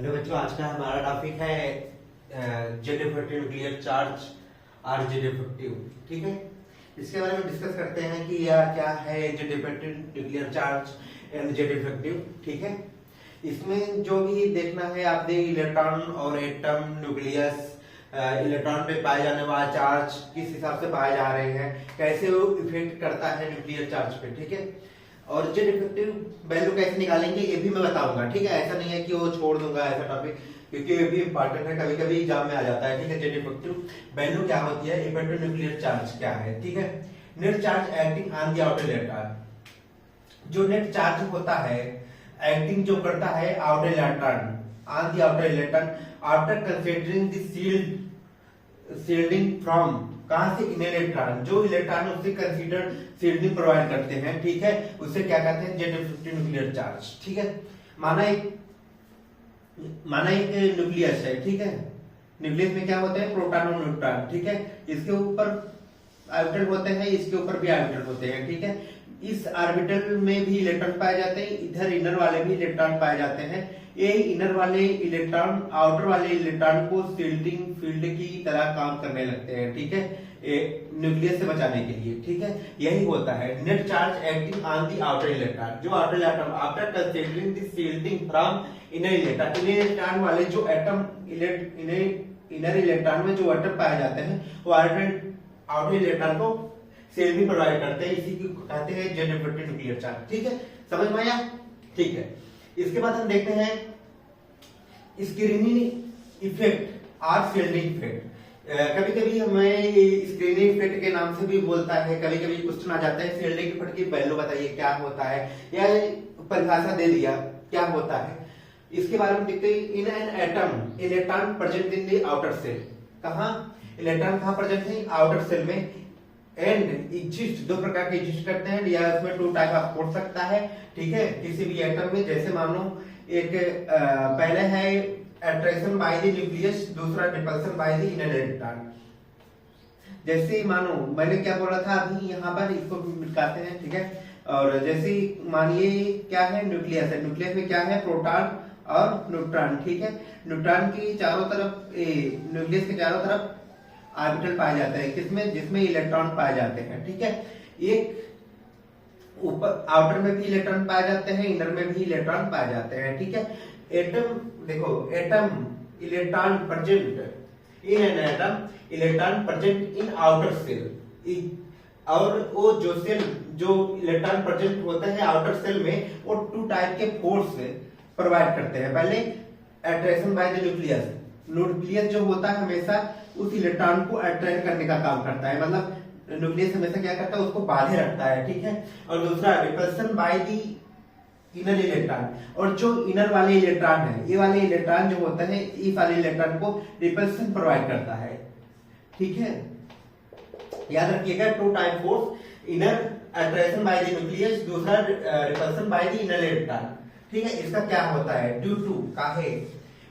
Hello बच्चों, आज का हमारा टॉपिक है Z effective nuclear charge are Z effective. ठीक है, इसके बारे में डिस्कस करते हैं कि यह क्या है Z effective nuclear charge and Z effective. ठीक है, इसमें जो भी देखना है आप देख, इलेक्ट्रॉन और एटम न्यूक्लियस, इलेक्ट्रॉन पे पाए जाने वाला चार्ज किस हिसाब से पाए जा रहे हैं, कैसे वो इफेक्ट करता है न्यूक्लियर चार्ज पे। ठीक है, और जेड इफेक्टिव वैल्यू कैसे निकालेंगे ये भी मैं बताऊंगा। ठीक है, ऐसा नहीं है कि वो छोड़ दूंगा ऐसा टॉपिक, क्योंकि ये भी इंपॉर्टेंट है, कभी कभी एग्जाम में आ जाता है। ठीक है, जेड इफेक्टिव वैल्यू क्या होती है, इफेक्टिव न्यूक्लियर चार्ज क्या है। ठीक है, net charge acting on the outer electron, जो नेट चार्ज होता है एक्टिंग जो करता है outer electron on the outer electron after considering the shielding from, कहां से, इन इलेक्ट्रॉन, जो इलेक्ट्रॉन उससे कंसीडर शील्डिंग प्रोवाइड करते हैं। ठीक है, उसे क्या कहते हैं, जेड इफेक्टिव न्यूक्लियर चार्ज। ठीक है, माना एक न्यूक्लियस है। ठीक है, न्यूक्लियस में क्या होते हैं, प्रोटॉन और न्यूट्रॉन। ठीक है, इसके ऊपर ऑर्बिटल होते हैं, इसके ऊपर भी ऑर्बिटल होते हैं। ठीक है, इस ऑर्बिटल में भी इलेक्ट्रॉन पाए जाते हैं, इधर इनर वाले भी इलेक्ट्रॉन पाए जाते हैं। ये इनर वाले इलेक्ट्रॉन आउटर वाले इलेक्ट्रॉन को शील्डिंग फील्ड की तरह काम करने लगते हैं। ठीक है, न्यूक्लियस से बचाने के लिए। ठीक है, यही होता है net charge acting on the outer electron, जो outer electron after considering the shielding from inner electron, inner electron वाले जो एटम इनर इलेक्ट्रॉन में जो एटम पाए जाते हैं वो आउटर इलेक्ट्रॉन को शील्डिंग प्रोवाइड करते हैं, इसी को कहते हैं जेड इफेक्टिव न्यूक्लियर चार्ज। ठीक है, समझ में आया। ठीक है, इसके बाद हम देखते हैं स्क्रीनिंग इफेक्ट और शील्डिंग इफेक्ट। कभी कभी हमें स्क्रीनिंग इफेक्ट के नाम से भी बोलता है, कभी कभी क्वेश्चन आ जाता है शील्डिंग इफेक्ट की वैल्यू बताइए क्या होता है, या परिभाषा दे दिया क्या होता है। इसके बारे में देखते हैं, in an atom electron present in the outer shell, कहां इलेक्ट्रॉन कहां प्रेजेंट है, आउटर सेल में। एंड एग्जिस्ट, दो प्रकार के एग्जिस्ट करते हैं, या इसमें टू टाइप ऑफ हो सकता है। ठीक है, किसी भी एटम में, जैसे मान लो एक पहले है अट्रैक्शन बाय द न्यूक्लियस, दूसरा repulsion bye the inner electron. जैसे मानो मैंने क्या बोला था अभी, यहाँ पर इसको मिटाते हैं। ठीक है, और जैसे मानिए क्या है, न्यूक्लियस है, न्यूक्लियस में क्या है, प्रोटॉन और न्यूट्रॉन। ठीक है, न्यूट्रॉन की चारों तरफ, न्यूक्लियस के चारों तरफ ऑर्बिटल पाए जाते हैं, किसमें, जिसमें इलेक्ट्रॉन पाए जाते हैं। ठीक है, एक ऊपर आउटर में भी इलेक्ट्रॉन पाए जाते हैं, इनर में भी इलेक्ट्रॉन पाए जाते हैं। ठीक है, एटम देखो, atom electron present in an atom electron present in outer shell, और वो जो सेल जो इलेक्ट्रॉन प्रेजेंट होते हैं आउटर सेल में, वो टू टाइप के फोर्स प्रोवाइड करते हैं। पहले attraction by the nucleus, nucleus जो होता है हमेशा उस इलेक्ट्रॉन को अट्रैक्ट करने का काम करता है, मतलब न्यूक्लियस हमेशा क्या करता है, उसको बांधे रखता है। ठीक है, और दूसरा repulsion by the inner electron, और जो इनर वाले इलेक्ट्रॉन है, ये वाले इलेक्ट्रॉन जो होता है इस वाले इलेक्ट्रॉन को रिपल्सन प्रोवाइड करता है। ठीक है, याद रखिएगा, two type force, inner attraction by the nucleus, दूसरा repulsion by the inner electron. ठीक है, इसका क्या होता है, ड्यू टू काहे,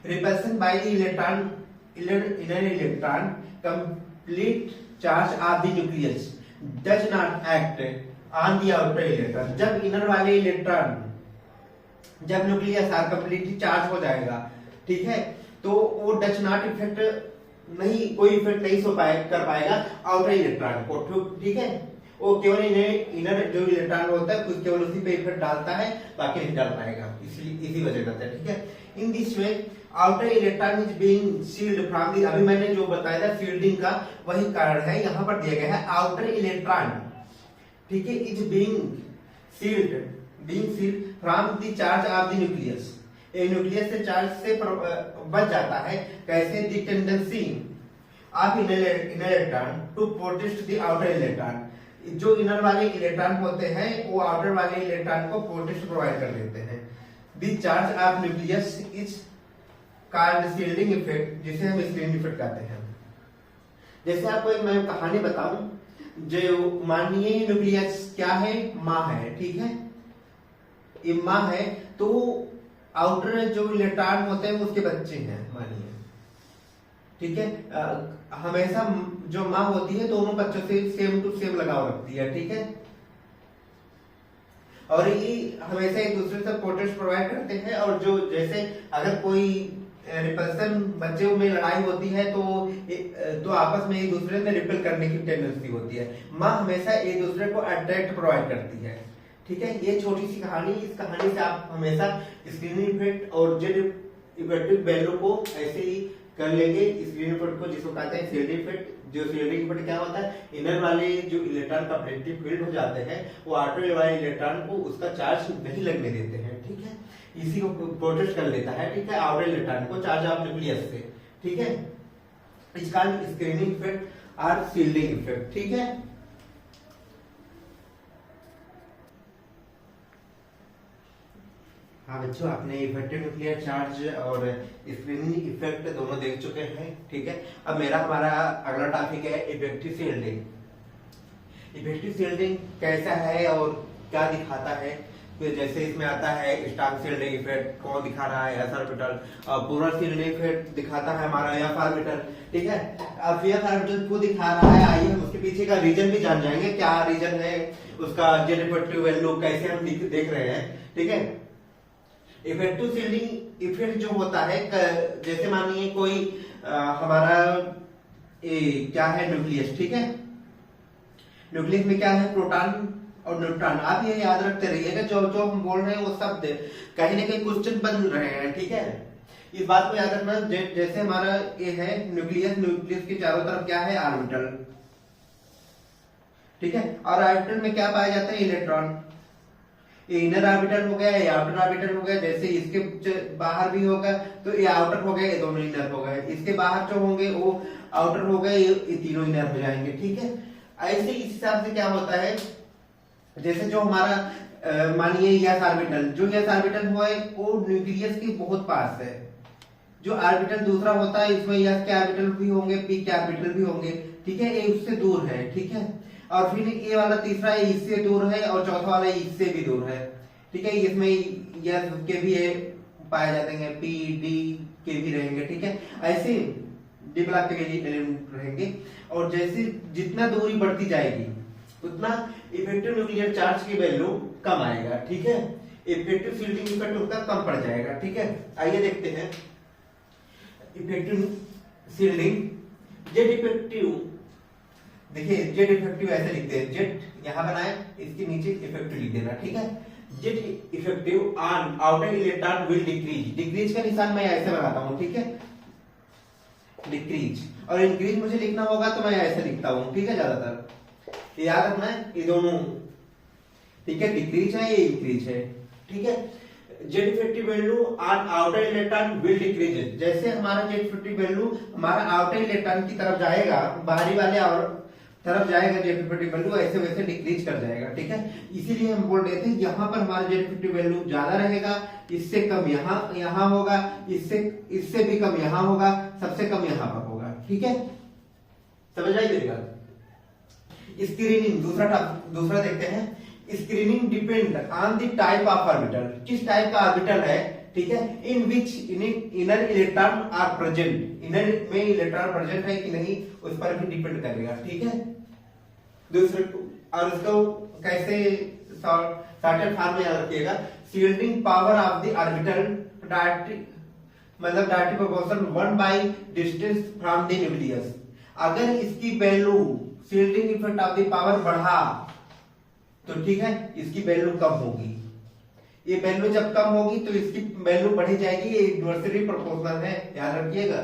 repulsion by the electron inner electron complete charge of the nucleus does not act on the outer electron. जब inner वाले इलेक्ट्रॉन, जब न्यूक्लियस आर कंप्लीटली चार्ज हो जाएगा, ठीक है, तो वो डज नॉट इफेक्ट नहीं, कोई इफेक्ट नहीं कर पाएगा आउटर इलेक्ट्रॉन को। ठीक है, वो केवल इनर जो इलेक्ट्रॉन होता है कुछ केवल उसी पे इफेक्ट डालता है, बाकी नहीं डाल पाएगा, इसलिए इसी वजह से। ठीक है, in this way outer electron is being shield from the, अभी मैंने जो बताया था शील्डिंग का वही कारण है, यहाँ पर दिया गया है आउटर इलेक्ट्रॉन। ठीक है, is being shield from the charge of the nucleus, a nucleus से चार्ज से बच जाता है। कैसे, the tendency of inner electron to protest the outer electron, जो इनर वाले इलेक्ट्रॉन होते हैं वो आउटर वाले इलेक्ट्रॉन को प्रोटेस्ट प्रोवाइड कर देते हैं। The charge of nucleus is called shielding effect, जिसे हम शील्डिंग इफेक्ट कहते हैं। जैसे आपको एक मैं कहानी बताऊं, जो मानिए न्यूक्लियस क्या है, माँ है। ठीक है, ये माँ है, तो आउटर जो इलेक्ट्रॉन होते हैं उसके बच्चे हैं मानिए। ठीक है, हमेशा जो माँ होती है दोनों बच्चों से सेम टू सेम लगाव रखती है। ठीक है, और ये हमेशा एक दूसरे से प्रोटेक्ट प्रोवाइड करते हैं। और जो जैसे अगर कोई रिपल्सन बच्चों में लड़ाई होती है तो आपस में एक दूसरे में रिपेल करने की टेंडेंसी होती है। माँ हमेशा एक दूसरे को अट्रैक्ट प्रोवाइड करती है। ठीक है, ये छोटी सी कहानी, इस कहानी से आप हमेशा स्क्रीनिंग इफेक्ट और जेड इफेक्टिव वैल्यू को ऐसे ही कर लेंगे। स्क्रीनिंग इफेक्ट को जिसको कहते हैं शील्डिंग इफेक्ट। जो शील्डिंग इफेक्ट क्या होता है, इनर वाले जो इलेक्ट्रॉन कंपेटिटिव फील्ड हो जाते हैं वो आउटर वाले इलेक्ट्रॉन को उसका चार्ज नहीं लगने देते हैं। ठीक है, इसी को प्रोटेक्ट कर लेता है। ठीक है, आउटर इलेक्ट्रॉन को चार्ज ऑफ न्यूक्लियस से। ठीक है, इसका स्क्रीनिंग इफेक्ट और शील्डिंग इफेक्ट। ठीक है, हाँ बच्चों, आपने इफेक्टिव न्यूक्लियर चार्ज और स्क्रीनिंग इफेक्ट दोनों देख चुके हैं। ठीक है, अब हमारा अगला टॉपिक है इफेक्टिव शील्डिंग। इफेक्टिव शील्डिंग कैसा है और क्या दिखाता है। तो जैसे इसमें आता है स्टार्क शील्डिंग इफेक्ट, कौन दिखा रहा है, एस ऑर्बिटल। पूरा शील्डिंग इफेक्ट दिखाता है हमारा एफ ऑर्बिटल। ठीक है, अब एफ ऑर्बिटल क्यों दिखा रहा है, आइए हम उसके पीछे का रीजन भी जान जाएंगे। क्या रीजन है उसका, जेड इफेक्टिव वैल्यू कैसे हम देख रहे हैं। ठीक है, इफेक्टिव शील्डिंग इफेक्ट जो होता है, जैसे मानिए कोई हमारा क्या है न्यूक्लियस। ठीक है, न्यूक्लियस में क्या है, प्रोटॉन और न्यूट्रॉन। आप ये याद रखते रहिएगा, जो जो हम बोल रहे हैं वो शब्द कहीं ना कहीं क्वेश्चन बन रहे हैं। ठीक है, इस बात को याद रखना। जैसे हमारा ये है न्यूक्लियस, न्यूक्लियस के चारों तरफ क्या है, ऑर्बिटल। ठीक है, और ऑर्बिटल में क्या पाया जाता है, इलेक्ट्रॉन। ये इनर ऑर्बिटल हो गया, ये आउटर ऑर्बिटल हो गया। जैसे इसके बाहर भी होगा तो ये आउटर हो गया, ये दोनों इनर हो गए। इसके बाहर जो होंगे वो आउटर हो गए, ये तीनों इनर हो जाएंगे। ठीक है, ऐसे इस हिसाब से क्या होता है, जैसे जो हमारा मानिए यस ऑर्बिटल, जो यस ऑर्बिटल हुआ है वो न्यूक्लियस के बहुत पास है। जो ऑर्बिटल दूसरा होता है इसमें यस के ऑर्बिटल भी होंगे, पी के ऑर्बिटल भी होंगे। ठीक है, ये उससे दूर है। ठीक है, और फिर ये वाला तीसरा है इससे दूर है, और चौथा वाला इससे भी दूर है। ठीक है, इसमें यस के भी पाए जाते हैं, पी डी के भी रहेंगे। ठीक है, ऐसे डी ब्लॉक के भी एलिमेंट रहेंगे। और जैसे जितना दूरी बढ़ती जाएगी उतना इफेक्टिव न्यूक्लियर चार्ज की वैल्यू कम आएगा। ठीक है, इफेक्टिव शील्डिंग इफेक्ट उतना कम पड़ जाएगा। ठीक है, आइए देखते हैं इफेक्टिव शील्डिंग। जेड इफेक्टिव, देखिए जेड इफेक्टिव ऐसे लिखते हैं, जेड यहां बनाए, इसके नीचे इफेक्टिव लिख देना। ठीक है, Z effective on outer electron will decrease. Decrease का निशान मैं ऐसे बनाता हूं। ठीक है, डिक्रीज। और इंक्रीज मुझे लिखना होगा तो मैं ऐसे लिखता हूं। ठीक है, ज्यादातर याद रखना है ये दोनों। ठीक है, डिक्रीज है, ये इंक्रीज है। ठीक है, Z effective value on outer electron will decrease. जैसे हमारा जेड इफेक्टिव वैल्यू हमारा आउटर इलेक्ट्रॉन की तरफ जाएगा, बाहरी वाले और तरफ जाएगा जेड इफेक्टिव वैल्यू, ऐसे वैसे डिक्रीज कर जाएगा। ठीक है, इसीलिए हम बोल रहे थे यहाँ पर हमारा जेड इफेक्टिव वैल्यू ज्यादा रहेगा, इससे कम यहाँ होगा, इससे भी कम यहाँ होगा, सबसे कम यहाँ पर होगा। ठीक है, समझ आई मेरी बात। स्क्रीनिंग दूसरा देखते हैं। Screening depend on the type of orbital. किस टाइप का ऑर्बिटल है। ठीक है, in which inner electron are present. Inner में इलेक्ट्रॉन प्रेजेंट है कि नहीं उस पर भी डिपेंड करेगा। ठीक है, दूसरे और उसको कैसे शॉर्टेड फॉर्म में याद रखिएगा। Shielding power of the orbital directly proportional 1 by distance from the nucleus. अगर इसकी value shielding effect of the power बढ़ा तो ठीक है, इसकी वैल्यू कम होगी। ये वैल्यू जब कम होगी तो इसकी वैल्यू बढ़ी जाएगी। ये इन्वर्सली प्रोपोर्शनल है, याद रखिएगा।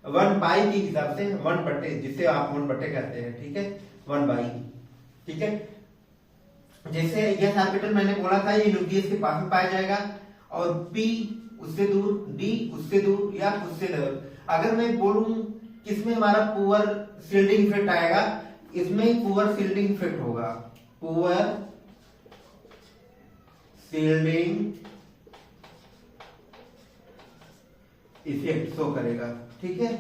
1 बाई के हिसाब से 1 बटे, जिसे आप 1 बटे कहते हैं। ठीक है, 1 बाई। ठीक है, जैसे यह ऑर्बिटल मैंने बोला था ये न्यूक्लियस के पास में पाया जाएगा, और P उससे दूर, D उससे दूर या उससे दूर। अगर मैं बोलूं किसमें हमारा पुअर शील्डिंग इफेक्ट आएगा, इसमें पुअर शील्डिंग इफेक्ट होगा। पुअर शील्डिंग इफेक्ट शो करेगा। ठीक है,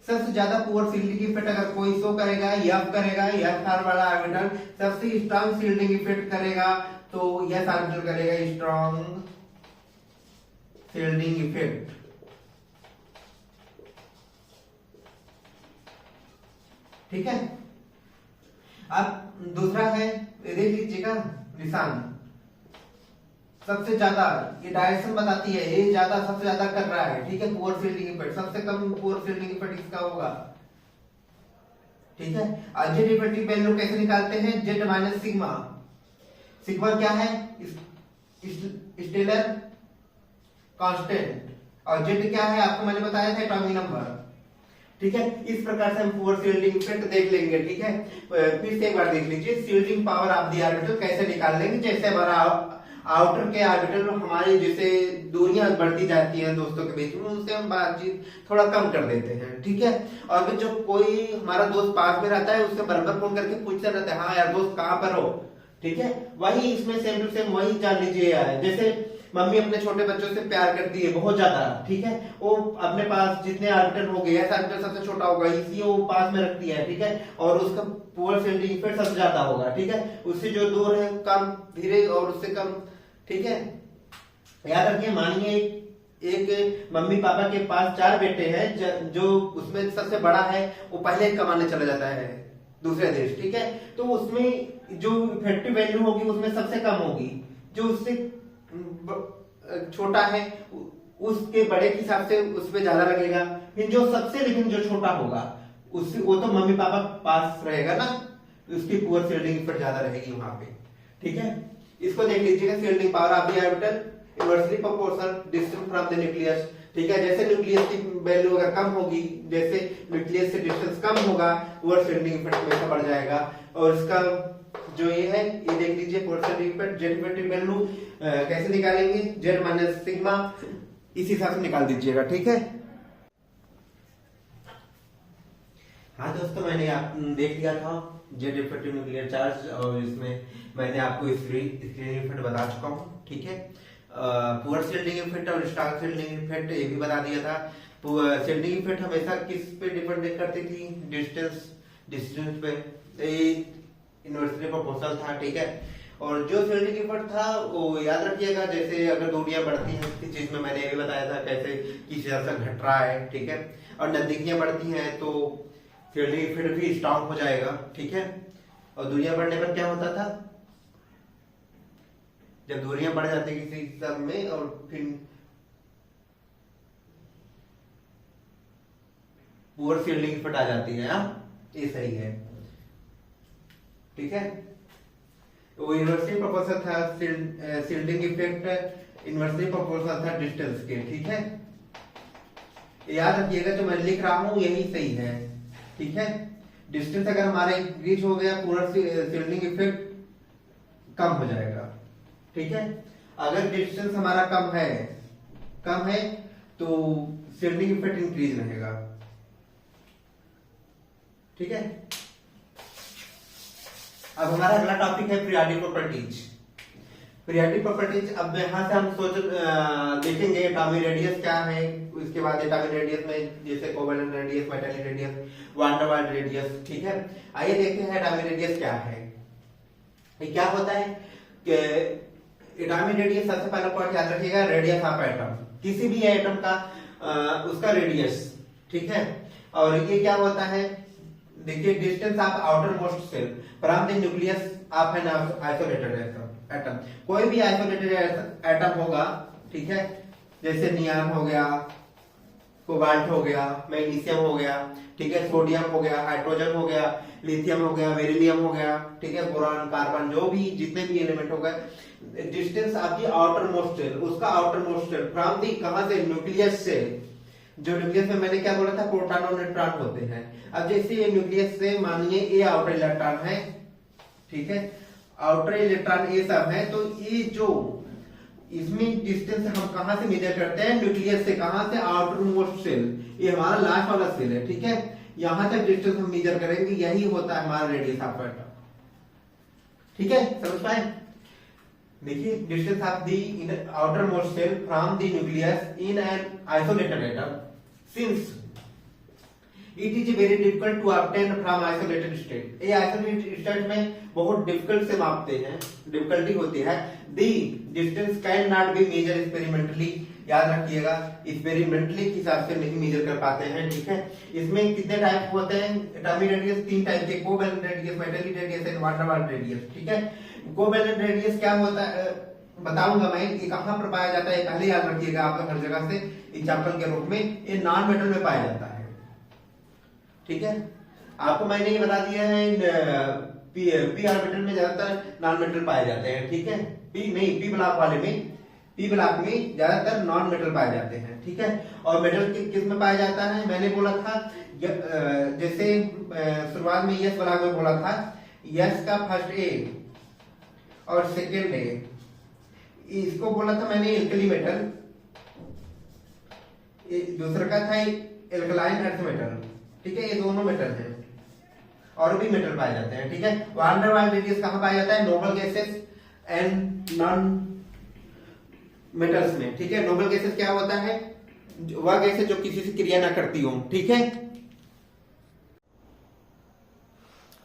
सबसे ज्यादा पुअर शील्डिंग इफेक्ट अगर कोई शो करेगा, यफ करेगा, यफ वाला ऑर्बिटल सबसे स्ट्रॉन्ग शील्डिंग इफेक्ट करेगा, तो यस ऑर्बिटल करेगा स्ट्रॉन्ग शील्डिंग इफेक्ट। ठीक है, अब दूसरा है, देख लीजिएगा निशान। सबसे ज्यादा ये डायरेक्शन बताती है, ये ज्यादा सबसे ज्यादा कर रहा है, ठीक है, पुअर फील्डिंग इफेक्ट, सबसे कम पुअर फील्डिंग इफेक्ट इसका होगा, ठीक है। और जेड इफेक्टिव वैल्यू कैसे निकालते हैं, जेड माइनस सिग्मा, सिग्मा क्या है, स्टेलर कांस्टेंट, और जेड क्या है आपको मैंने बताया था एटॉमिक नंबर, ठीक है। इस प्रकार से हम पुअर फील्डिंग इफेक्ट देख लेंगे, ठीक है। फिर से एक बार देख लीजिए, shielding power of the orbital कैसे निकाल लेंगे, जैसे हमारा आउटर के ऑर्बिटल हमारी जैसे दूरियां बढ़ती जाती हैं दोस्तों के बीच में, उनसे हम बातचीत थोड़ा कम कर देते हैं, ठीक है। और फिर जो कोई हमारा दोस्त पास में रहता है उससे बराबर फोन करके पूछते रहते हैं, हाँ यार दोस्त कहाँ पर हो, ठीक है। वही इसमें सेम टू सेम वही जान लीजिए यार, जैसे मम्मी अपने छोटे बच्चों से प्यार करती है बहुत ज्यादा, ठीक है, वो अपने पास जितने ऑर्बिटल हो गए, ऐसा ऑर्बिटल सबसे छोटा होगा इसलिए वो पास में रखती है, ठीक है, और उसका पुअर फील्डिंग इफेक्ट सबसे ज्यादा होगा, ठीक है। उससे जो दूर है कम धीरे और उससे कम, ठीक है। याद रखिए, मानिए एक मम्मी पापा के पास 4 बेटे हैं, जो उसमें सबसे बड़ा है वो पहले कमाने चला जाता है दूसरे देश, ठीक है, तो उसमें जो इफेक्टिव वैल्यू होगी उसमें सबसे कम होगी, जो उससे छोटा है उसके बड़े के हिसाब से उस पर ज्यादा लगेगा, फिर जो सबसे लेकिन जो छोटा होगा उससे वो तो मम्मी पापा पास रहेगा ना, उसकी पुअर फील्डिंग इफेक्ट ज्यादा रहेगी वहां पे, ठीक है। इसको देख लीजिएगा, fielding power of the orbital inversely proportional distance from the nucleus, ठीक है। जैसे न्यूक्लियस की वैल्यू अगर कम होगी, जैसे न्यूक्लियस से डिस्टेंस कम होगा, पुअर फील्डिंग इफेक्ट हमेशा बढ़ जाएगा। और इसका जो ये है, ये देख लीजिए poor fielding effect, Z effective value कैसे निकालेंगे, जेड माइनस सिग्मा, इस हिसाब से निकाल दीजिएगा, ठीक है। हाँ दोस्तों, मैंने आप देख लिया था जेड इफेक्टिव न्यूक्लियर चार्ज, और इसमें मैंने आपको स्क्रीन इफेक्ट बता चुका हूँ, ठीक है। पुअर शील्डिंग इफेक्ट और स्ट्रॉन्ग शील्डिंग इफेक्ट ये भी बता दिया था। शील्डिंग इफेक्ट हमेशा किस पे डिपेंड करती थी, डिस्टेंस पे, इनवर्सली प्रोपोर्शनल था, ठीक है। और जो शील्डिंग इफेक्ट था वो याद रखिएगा, जैसे अगर दूरियां बढ़ती हैं, इस चीज में मैंने ये भी बताया था कैसे किस हिसाब से घट रहा है, ठीक है, और नजदीकियां बढ़ती हैं तो शील्डिंग इफेक्ट भी स्ट्रॉन्ग हो जाएगा, ठीक है। और दूरियां बढ़ने पर क्या होता था, जब दूरियां बढ़ जाती है किसी सब में और फिर पुअर फील्डिंग इफेक्ट आ जाती है, ये सही है, ठीक है। वो इनवर्सली प्रोपोर्शनल था शील्डिंग इफेक्ट, इनवर्सली प्रोपोर्शनल था डिस्टेंस के, ठीक है। याद रखिएगा जो मैं लिख रहा हूं यही सही है, ठीक है। डिस्टेंस अगर हमारे रीच हो गया, पुअर शील्डिंग इफेक्ट कम हो जाएगा, ठीक है। अगर डिस्टेंस हमारा कम है तो शील्डिंग इफेक्ट इंक्रीज रहेगा, ठीक है। अब हमारा अगला टॉपिक है पीरियोडिक प्रॉपर्टीज। पीरियोडिक प्रॉपर्टीज, अब यहाँ से हम देखेंगे एटॉमिक रेडियस क्या है, उसके बाद एटॉमिक रेडियस में जैसे कोवेलेंट रेडियस, मेटालिक रेडियस, वान डेर वाल्स रेडियस, ठीक है। आइए देखते हैं एटॉमिक रेडियस क्या है। ये क्या होता है कि एटॉमिक रेडियस, सबसे पहला पॉइंट याद रखिएगा, रेडियस ऑफ एटम, किसी भी एटम का उसका रेडियस, ठीक है। और ये क्या होता है, देखिए, distance of outer most shell from the nucleus of an isolated atom, कोई भी आइसोलेटेड एटम होगा, ठीक है, जैसे नियॉन हो गया, कोबाल्ट हो गया, मैग्नीशियम हो गया, ठीक है, सोडियम हो गया, हाइड्रोजन हो गया, लिथियम हो गया, बेरिलियम हो गया, ठीक है, बोरान, कार्बन, जो भी जितने भी एलिमेंट हो गए, distance of the outer most shell, उसका outer most shell from the, कहां से, न्यूक्लियस से। जो न्यूक्लियस में मैंने क्या बोला था, प्रोटॉन और न्यूट्रॉन होते हैं। अब जैसे ये न्यूक्लियस से मानिए ये आउटर इलेक्ट्रॉन है, ठीक है, आउटर इलेक्ट्रॉन ये सब है, तो ये जो इसमें डिस्टेंस हम कहां से मेजर करते हैं, न्यूक्लियस से, कहां से, आउटर मोस्ट सेल, ये हमारा लास्ट वाला सेल है, ठीक है। यहां तक डिस्टेंस हम मेजर करेंगे, यही होता है हमारा रेडियस ऑफ एटम, ठीक है, समझ पाए। देखिए, distance of the outer most shell from the nucleus in an isolated atom, since it is very difficult to obtain from isolated state. ये आइसोलेटेड स्टेट में बहुत डिफिकल्ट से मापते हैं, डिफिकल्टी होती है। The distance can not be measure experimentally, याद रखिएगा, एक्सपेरिमेंटली के हिसाब से नहीं मेजर कर पाते हैं, ठीक है। इसमें कितने टाइप होते हैं एटॉमिक रेडियस, 3 टाइप के, covalent radius, metallic radius and van der Waals radius, ठीक है। कोवेलेंट रेडियस क्या होता है, बताऊंगा मैं कि कहां पर पाया जाता है, पहले याद रखिएगा आप हर जगह से एग्जाम्पल के रूप में, ये नॉन मेटल में पाया जाता है। ठीक है, आपको मैंने ये बता दिया है पी ऑर्बिटल में ज्यादातर नॉन मेटल पाए जाते हैं। ठीक है, पी नहीं, पी ब्लॉक वाले में, पी ब्लॉक में ज्यादातर नॉन मेटल पाए जाते हैं। ठीक है, और मेटल किस में पाया जाता है, मैंने बोला था जैसे शुरुआत में यस ब्लॉक में बोला था, यस का फर्स्ट ए और सेकेंड ए, इसको बोला था मैंने एल्कली मेटल, दूसरा का था एल्कलाइन अर्थ मेटल। ठीक है, ये दोनों मेटल हैं, और भी मेटल पाए जाते हैं। ठीक है, वान डेर वाल्स रेडियस कहां पाया जाता है, noble gases and non metals में। ठीक है, नोबल गैसेस क्या होता है, वह गैसेस जो किसी से क्रिया ना करती हो। ठीक है,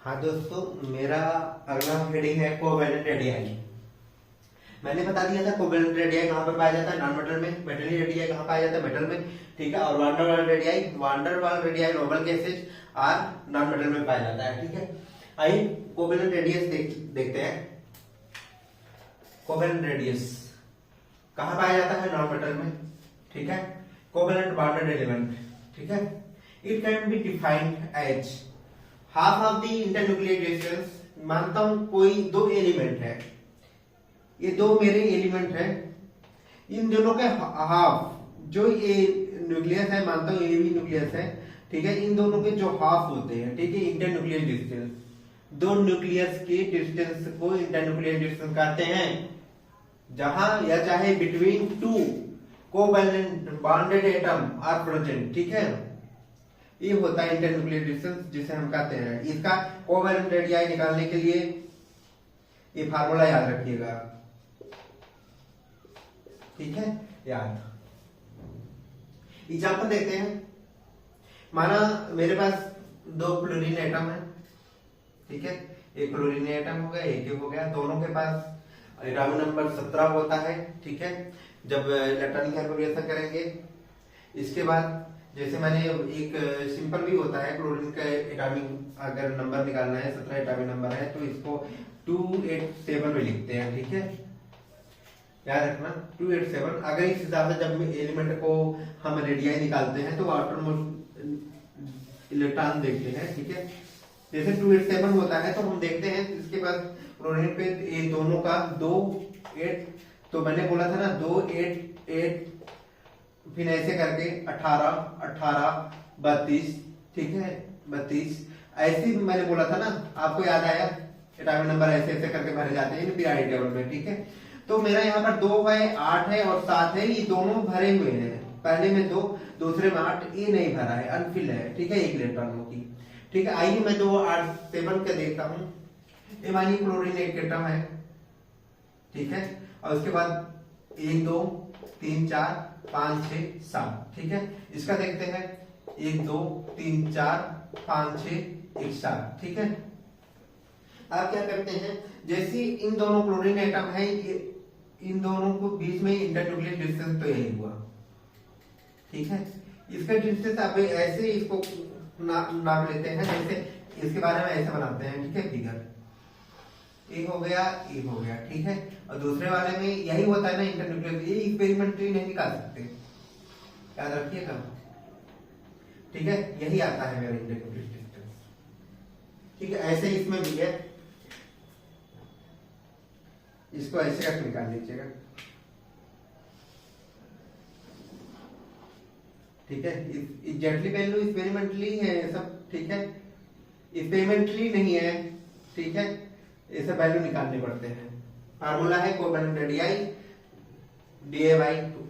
हाँ दोस्तों, मेरा अगला हेडिंग है कोवेलेंट रेडियाई। मैंने बता दिया था कोवेलेंट रेडियाई कहां पर पाया जाता है, नॉन मेटल में। मेटली रेडियाई कहां पाया जाता है, मेटल में। ठीक है, और van der Waals radii noble gases और नॉन मेटल में पाया जाता है। ठीक है, आइए कोवेलेंट रेडियस देखते हैं। कोवेलेंट रेडियस कहां पाया जाता है, नॉन मेटल में। ठीक है, कोवेलेंट बॉन्डेड एलिमेंट। ठीक है, it can be defined as half of the internuclear distance. मानता हूं कोई दो एलिमेंट है, ये दो मेरे एलिमेंट है, इन दोनों के हाफ, जो ये न्यूक्लियस है, मानता हूं ये भी न्यूक्लियस है। ठीक है, इन दोनों के जो हाफ होते हैं, ठीक है, इंटरन्यूक्लियर डिस्टेंस, दो न्यूक्लियस के डिस्टेंस को इंटरन्यूक्लियर डिस्टेंस कहते हैं। जहां या चाहे between two covalent bonded atom are present. ठीक है, ये होता है इंटरन्यूक्लियर डिस्टेंस, जिसे हम कहते हैं। इसका कोवैलेंट रेडियाई निकालने के लिए ये फार्मूला याद रखिएगा। ठीक है, याद। एग्जाम्पल देखते हैं। माना मेरे पास दो क्लोरीन एटम है। ठीक है, एक क्लोरीन एटम हो गया, एक हो गया, दोनों के पास एटॉमिक नंबर 17 होता है। ठीक है, जब इलेक्ट्रॉनिक कैलकुलेशन करेंगे, इसके बाद जैसे मैंने एक सिंपल भी होता है, क्लोरीन का एटॉमिक अगर नंबर निकालना है, 17 एटॉमिक नंबर है, तो इसको 287 में लिखते हैं। ठीक है, याद रखना 287। अगर इस हिसाब से जब एलिमेंट को हम रेडियाई निकालते हैं तो आउटरमोस्ट इलेक्ट्रॉन देखते हैं। ठीक है, जैसे 287 होता है तो हम देखते हैं इसके पास क्लोरीन पे ये दोनों का 2 8, तो मैंने बोला था ना 2 8 8, फिर ऐसे करके 18 18 32। ठीक है, 32 ऐसे मैंने बोला था ना, आपको याद आया, एटॉमिक नंबर ऐसे ऐसे करके भरे जाते हैं पीरियोडिक टेबल में। ठीक है, तो मेरा यहाँ पर 2 है, 8 है और 7 है, ये दोनों भरे हुए हैं। पहले में 2, दूसरे में 8, ये नहीं भरा है, अनफिल है। ठीक है, एक इलेक्ट्रॉनों की। ठीक है, आइए मैं 2 8 7 के देखता हूँ। ये मानिए क्लोरीन एक एटम है। ठीक है, और उसके बाद 1 2 3 4 5 6 7। ठीक है, इसका देखते हैं 1 2 3 4 5 6 1 7। ठीक है, आप क्या करते हैं, जैसे इन दोनों क्लोरीन एटम है, इन दोनों को बीच में इंटरन्यूक्लियर डिस्टेंस तो यही हुआ। ठीक है, इसका डिस्टेंस आप ऐसे इसको नाप लेते हैं, जैसे इसके बारे में ऐसे बनाते हैं। ठीक है, फिगर एक हो गया, एक हो गया। ठीक है, और दूसरे वाले में यही होता है ना इंटरन्यूक्लियर, ये एक्सपेरिमेंटली नहीं निकाल सकते, याद रखिएगा। ठीक है, यही आता है मेरा इंटरन्यूक्लियर डिस्टेंस। ठीक है, ऐसे इसमें भी है, इसको ऐसे करके निकाल लीजिएगा। ठीक है, एग्जैक्टली वैल्यू एक्सपेरिमेंटली है सब। ठीक है, एक्सपेरिमेंटली नहीं है। ठीक है, ये सब वैल्यू निकालने पड़ते हैं। फार्मूला है covalent radii Da/2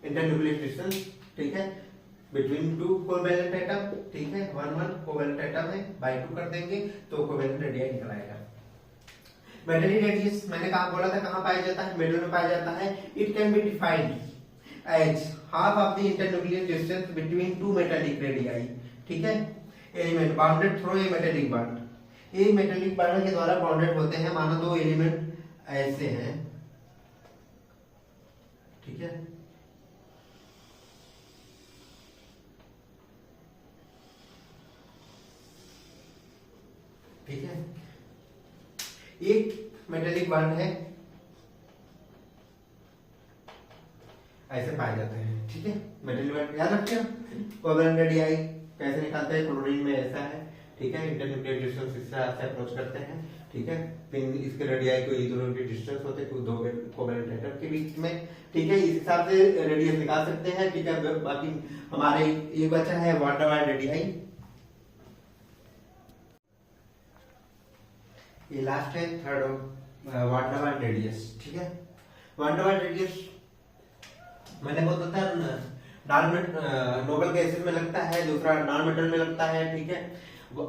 internuclear distance. ठीक है, बिटवीन 2 कोवैलेंट एटम। ठीक है, 1 1 कोवैलेंट एटम है, बाय 2 कर देंगे तो कोवैलेंट रेडियाई निकल आएगा। मेटली रेडियस मैंने कहा बोला था कहां पाया जाता है, मेटल में पाया जाता है। It can be defined as half of the internuclear distance between 2 metallic radii. ठीक है, element bounded through a metallic bond. ये मेटालिक बॉन्ड के द्वारा बाउंडेड होते हैं। मानो दो एलिमेंट ऐसे हैं। ठीक है, ठीक है, एक मेटालिक बॉन्ड है, ऐसे पाए जाते हैं, ठीक है। मेटल बॉन्ड याद रखिए। कोवेलेंट रेडियाई कैसे निकालते हैं, क्लोरीन में ऐसा है, ठीक है। इंटरन्यूक्लियर डिस्टेंस इससे अप्रोच करते हैं, ठीक है। फिर इसके रेडियाई को ये दोनों के डिस्टेंस होते हैं दो कोवेलेंट एटम के बीच में, ठीक है। इस हिसाब से रेडियस निकाल सकते हैं, ठीक है। बाकी हमारे ये बचा है वान डेर वाल्स रेडियाई, ये लास्ट है third van der Waals radius, ठीक है। वान डेर वाल्स रेडियस मैंने बोला था नोबल गैसेस में लगता है, दूसरा नॉन मेटल में लगता है, ठीक है।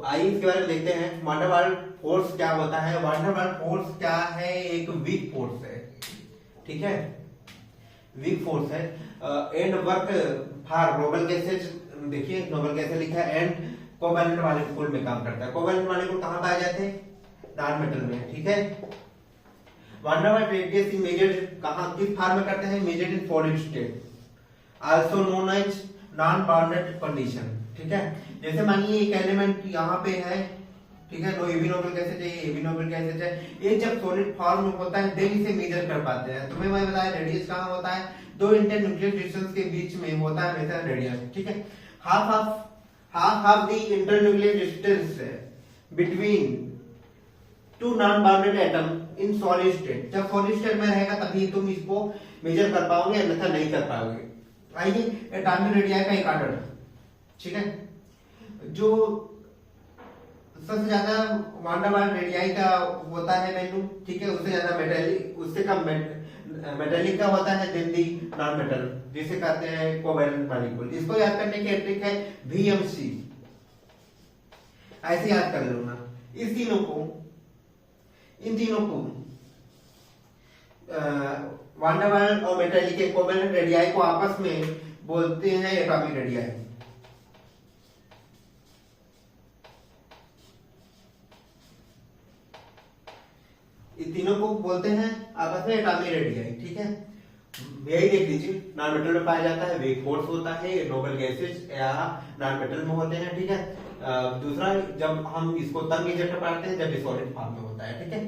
आइए इसके बारे में देखते हैं। वान डेर वाल्स फोर्स क्या होता है। वान डेर वाल्स फोर्स क्या है, एक वीक फोर्स है, ठीक है, वीक फोर्स है। And work for noble gases, देखिए नोबल गैसेस लिखा है, एंड कोवैलेंट मॉलिक्यूल में काम करता है। कोवैलेंट मॉलिक्यूल कहां पाए जाते हैं, नॉन मेटल में, ठीक है। Van der Waals radius is measured कहां, किस फॉर्म में करते हैं, measured in solid state, also known as non bounded condition, ठीक है। जैसे मानिए एक एलिमेंट यहाँ पे है, ठीक है, तो एबी नोबल गैसेज है, एबी नोबल गैसेज है, ये जब सॉलिड फॉर्म में होता है देन इसे मेजर कर पाते हैं। तुम्हें मैं बताया रेडियस कहाँ होता है, दो इंटरन्यूक्लियर डिस्टेंस के बीच में होता है हमेशा रेडियस, ठीक है। Half the internuclear distance between two non bounded atom in solid state, जब सॉलिड स्टेट में रहेगा तभी तुम इसको मेजर कर पाओगे, अन्यथा नहीं कर पाओगे। आइए एटॉमिक रेडियाई का एक ऑर्डर, ठीक है। जो सबसे ज्यादा वान डेर वाल्स रेडियाई का होता है वैल्यू, ठीक है, उससे ज्यादा मेटेलिक, उससे कम मेटेलिक का होता है देन दी नॉन मेटल, जिसे कहते हैं कोवैलेंट मॉलिक्यूल। इसको याद करने की ट्रिक है VMC, ऐसे याद कर लूंगा। इन तीनों को वान डेर वाल्स और मेटेलिक के कोवैलेंट रेडियाई को आपस में बोलते हैं एटॉमिक रेडियाई। इन तीनों को बोलते हैं आपस में एटॉमिक रेडियाई, ठीक है। यही देख लीजिए, नॉन मेटल में पाया जाता है, वेक फोर्स होता है, नोबल गैसेज या नॉन मेटल में होते हैं, ठीक है। दूसरा जब हम इसको तब मेजर कर पाते हैं जब सॉलिड फॉर्म में होता है, ठीक है।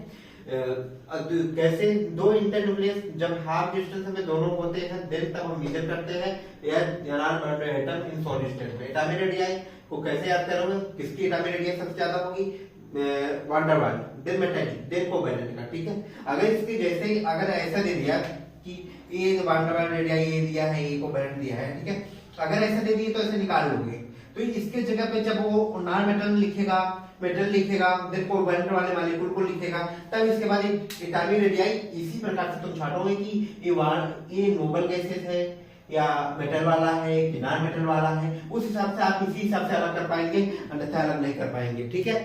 कैसे दो इंटरन्यूक्लियस जब हाफ डिस्टेंस में दोनों होते हैं देन तब हम मेजर करते हैं non atom in solid state में। एटॉमिक रेडियाई को कैसे याद करोगे, किसकी एटॉमिक रेडियाई सबसे ज्यादा होगी, van der Waals, then metallic, then covalent का, ठीक है। अगर इसकी जैसे अगर ऐसा दे दिया कि ये वान डेर वाल्स रेडियाई ये दिया है, ये कोवैलेंट दिया है, ठीक है, अगर ऐसा दे दिए तो ऐसे निकाल लोगे। तो इसके जगह पे जब वो नॉन मेटल लिखेगा, मेटल लिखेगा, देन कोवैलेंट वाले मॉलिक्यूल को लिखेगा, तब इसके बाद एटॉमिक रेडियाई इसी प्रकार से तुम छाटोगे कि ये नोबल गैसेस है या मेटल वाला है कि नॉन मेटल वाला है, उस हिसाब से आप इसी हिसाब से अलग कर पाएंगे, अन्यथा अलग नहीं कर पाएंगे, ठीक है।